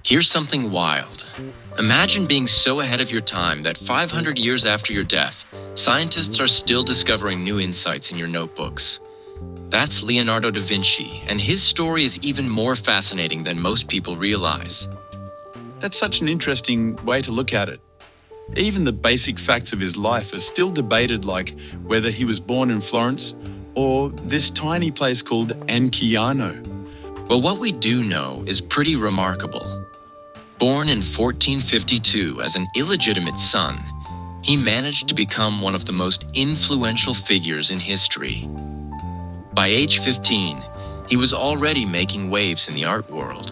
Here's something wild. Imagine being so ahead of your time that 500 years after your death, scientists are still discovering new insights in your notebooks. That's Leonardo da Vinci, and his story is even more fascinating than most people realize. That's such an interesting way to look at it. Even the basic facts of his life are still debated, like whether he was born in Florence or this tiny place called Anciano. Well, what we do know is pretty remarkable. Born in 1452 as an illegitimate son, he managed to become one of the most influential figures in history. By age 15, he was already making waves in the art world.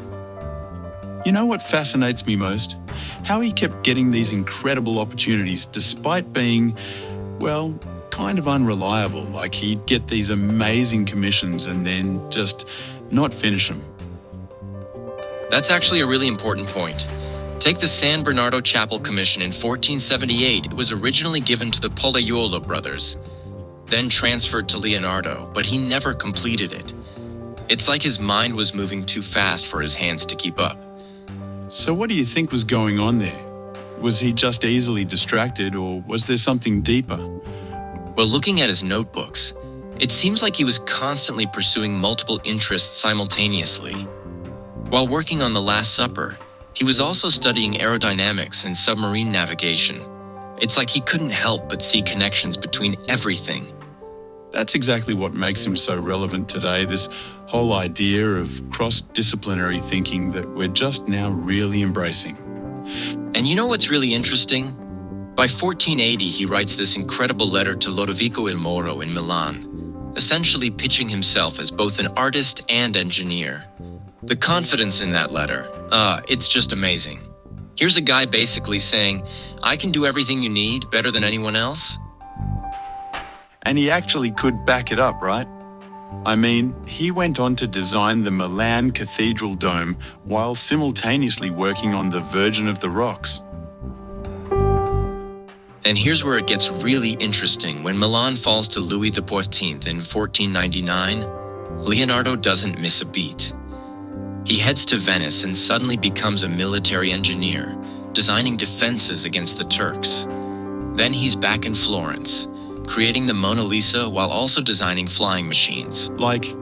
You know what fascinates me most? How he kept getting these incredible opportunities despite being, well, kind of unreliable. Like he'd get these amazing commissions and then just not finish them. That's actually a really important point. Take the San Bernardo Chapel commission in 1478. It was originally given to the Pollaiuolo brothers, then transferred to Leonardo, but he never completed it. It's like his mind was moving too fast for his hands to keep up. So what do you think was going on there? Was he just easily distracted, or was there something deeper? Well, looking at his notebooks, it seems like he was constantly pursuing multiple interests simultaneously. While working on The Last Supper, he was also studying aerodynamics and submarine navigation. It's like he couldn't help but see connections between everything. That's exactly what makes him so relevant today, this whole idea of cross-disciplinary thinking that we're just now really embracing. And you know what's really interesting? By 1480, he writes this incredible letter to Lodovico il Moro in Milan, essentially pitching himself as both an artist and engineer. The confidence in that letter, it's just amazing. Here's a guy basically saying, I can do everything you need better than anyone else. And he actually could back it up, right? I mean, he went on to design the Milan Cathedral dome while simultaneously working on the Virgin of the Rocks. And here's where it gets really interesting. When Milan falls to Louis XIV in 1499, Leonardo doesn't miss a beat. He heads to Venice and suddenly becomes a military engineer, designing defenses against the Turks. Then he's back in Florence, creating the Mona Lisa while also designing flying machines. Like,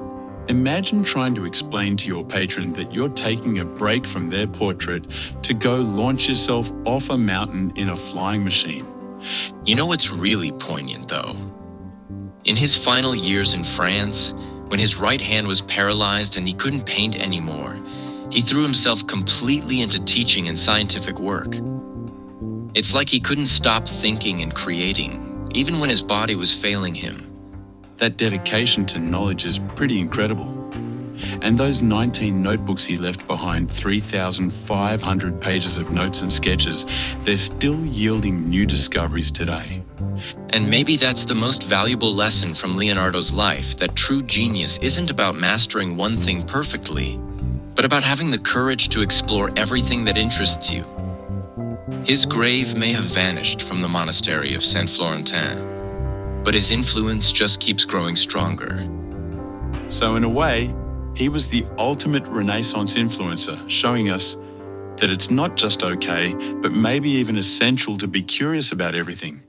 imagine trying to explain to your patron that you're taking a break from their portrait to go launch yourself off a mountain in a flying machine. You know what's really poignant, though? In his final years in France, when his right hand was paralyzed and he couldn't paint anymore, he threw himself completely into teaching and scientific work. It's like he couldn't stop thinking and creating, even when his body was failing him. That dedication to knowledge is pretty incredible. And those 19 notebooks he left behind, 3,500 pages of notes and sketches, they're still yielding new discoveries today. And maybe that's the most valuable lesson from Leonardo's life, that true genius isn't about mastering one thing perfectly, but about having the courage to explore everything that interests you. His grave may have vanished from the monastery of Saint Florentin, but his influence just keeps growing stronger. So in a way, he was the ultimate Renaissance influencer, showing us that it's not just okay, but maybe even essential to be curious about everything.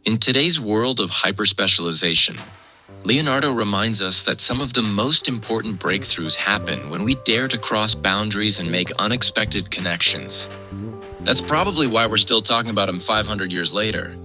In today's world of hyperspecialization, Leonardo reminds us that some of the most important breakthroughs happen when we dare to cross boundaries and make unexpected connections. That's probably why we're still talking about him 500 years later.